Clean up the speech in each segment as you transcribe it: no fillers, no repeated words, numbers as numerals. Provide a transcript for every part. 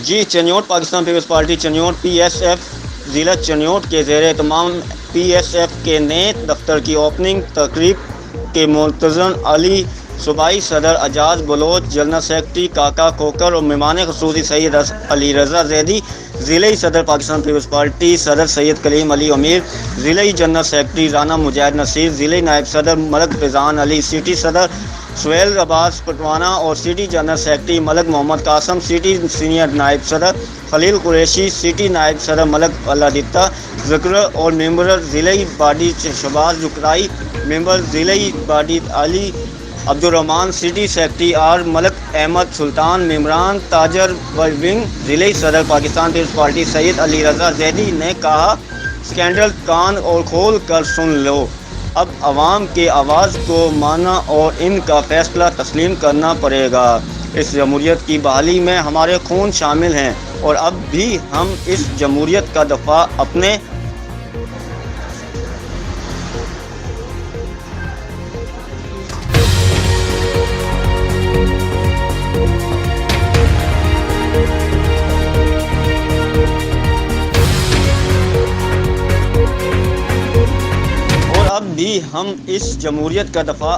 جی Chiniot Pakistan Peoples Party Chiniot P S F ضلع چنیوٹ کے زیر اہتمام پی ایس ایف کے نئے دفتر کی اوپننگ تقریب کے منتظم علی صوبائی صدر اعجاز بلوچ، جنرل سیکرٹری کاکا کوکر اور مہمان خصوصی سید علی رضا زیدی، ضلعی صدر پاکستان پیپلز پارٹی صدر سید کلیم علی امیر، ضلعی جنرل سیکرٹری رانا مجاہد نصیر، ضلعی نائب صدر ملک فیضان علی، سٹی صدر سہیل عباس پٹوانہ اور سٹی جنرل سیکرٹری ملک محمد قاسم، سٹی سینئر نائب صدر خلیل قریشی، سٹی نائب صدر ملک اللہ ذکر اور ممبر ضلعی باڈی شہباز زکرائی، ممبر ضلعی body Ali Abdul Rahman, city secretary آر ملک احمد سلطان، ممبران تاجر ونگ، ضلعی صدر پاکستان پیپلز پارٹی سید علی رضا زیدی نے کہا اسکینڈل کان اور کھول کر سن لو، اب عوام کے آواز کو ماننا اور ان کا فیصلہ تسلیم کرنا پڑے گا۔ اس جمہوریت کی بحالی میں ہمارے خون شامل ہیں اور اب بھی ہم اس جمہوریت کا دفاع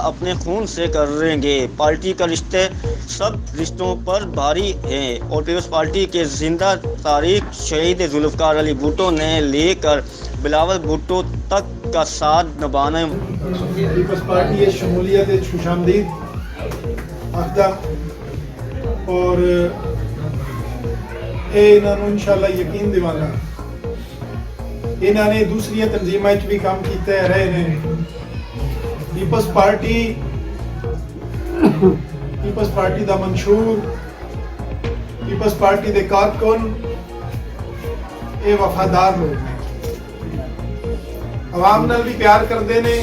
اپنے خون سے کریں گے۔ پارٹی کا رشتے سب رشتوں پر بھاری ہیں اور پیپلز پارٹی کے زندہ تاریخ شہید ذوالفقار علی بھٹو نے لے کر بلاول بھٹو تک کا ساتھ نبھانے پیپلز پارٹی شمولیت خوش آمدید آخدہ اور انہوں انشاءاللہ یقین دیوانا انہوں نے دوسری تنظیمیں بھی کام کیتے رہے ہیں۔ پیپلز پارٹی دا منشور، پیپلز پارٹی دے کارکن اے وفادار لوگ ہیں، عوام نال بھی پیار کردے نے،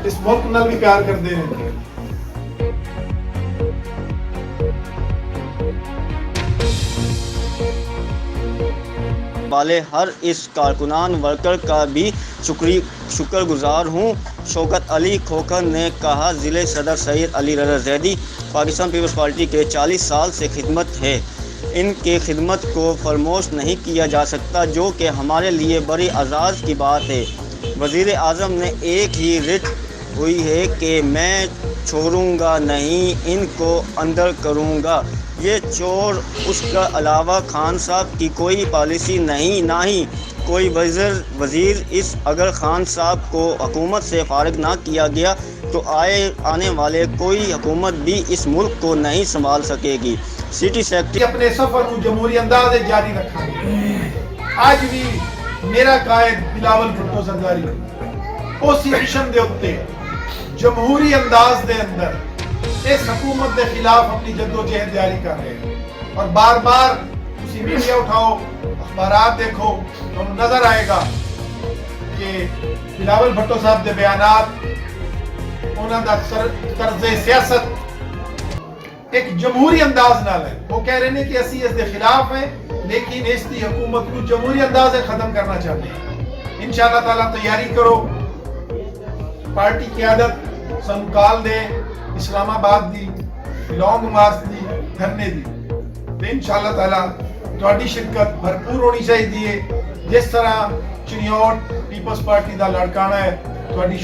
اس ملک نال بھی پیار کردے نے۔ والے ہر اس کارکنان ورکر کا بھی شکر گزار ہوں۔ شوکت علی کھوکھر نے کہا ضلع صدر سید علی رضا زیدی پاکستان پیپلز پارٹی کے 40 سال سے خدمت ہے، ان کے خدمت کو فراموش نہیں کیا جا سکتا، جو کہ ہمارے لیے بڑی اعزاز کی بات ہے۔ وزیر اعظم نے ایک ہی رٹ ہوئی ہے کہ میں چھوڑوں گا نہیں، ان کو اندر کروں گا۔ یہ چور اس کے علاوہ خان صاحب کی کوئی پالیسی نہیں، نہ ہی کوئی وزیر اس اگر خان صاحب کو حکومت سے فارغ نہ کیا گیا تو آنے والے کوئی حکومت بھی اس ملک کو نہیں سنبھال سکے گی۔ سٹی سیکرٹری اپنے سفر کو جمہوری انداز جاری رکھا گے۔ آج بھی میرا قائد بلاول بھٹو سرداری اسی مشن دے اتے جمہوری انداز دے اندر اس حکومت کے خلاف اپنی جدوجہد جاری کر رہے ہیں اور بار بار اسی میڈیا اٹھاؤ، اخبارات دیکھو تو نظر آئے گا کہ بلاول بھٹو صاحب دے بیانات، انہوں دا طرز سیاست ایک جمہوری انداز نال ہے۔ وہ کہہ رہے ہیں کہ اسی اس دے خلاف ہیں لیکن اس دی حکومت کو جمہوری انداز سے ختم کرنا چاہتے ہیں۔ انشاءاللہ تعالیٰ تیاری کرو، پارٹی قیادت سنکال دے اسلام آباد دی لانگ مارچ دی دھرنے دی، انشاءاللہ تعالیٰ تہاڈی شرکت بھرپور ہونی چاہیے۔ جس طرح چنیوٹ پیپلز پارٹی دا لڑکانا ہے، تہاڈی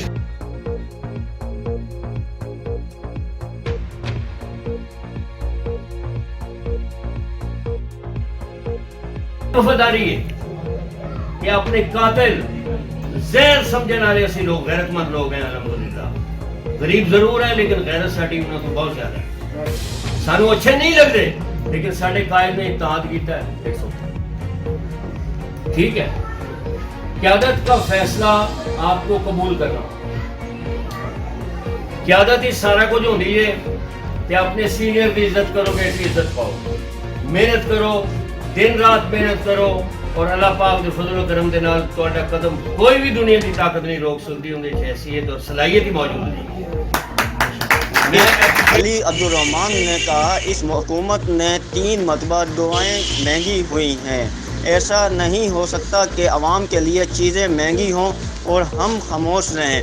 وفاداری ہے کہ اپنے قاتل زہر سمجھنے والے اسی لوگ غیرت مند لوگ ہیں۔ الحمدللہ غریب ضرور ہے لیکن غیرت ساڈی انہاں تو بہت زیادہ ہے۔ سانو اچھے نہیں لگتے لیکن ساڈے قائد نے اتحاد کیتا ہے۔ ٹھیک ہے، قیادت کا فیصلہ آپ کو قبول کرنا، قیادت ہی سارا کچھ ہوندی ہے کہ اپنے سینئر کی عزت کرو گے اس کی عزت پاؤ، محنت کرو، دن رات محنت کرو اور اللہ پاک دے فضل و کرم دے نال تہاڈا قدم کوئی بھی دنیا کی طاقت نہیں روک سکتی، اندر حیثیت اور صلاحیت ہی موجود ہے۔ علی عبدالرحمان نے کہا اس حکومت نے 3 مرتبہ دعائیں مہنگی ہوئی ہیں، ایسا نہیں ہو سکتا کہ عوام کے لیے چیزیں مہنگی ہوں اور ہم خاموش رہیں۔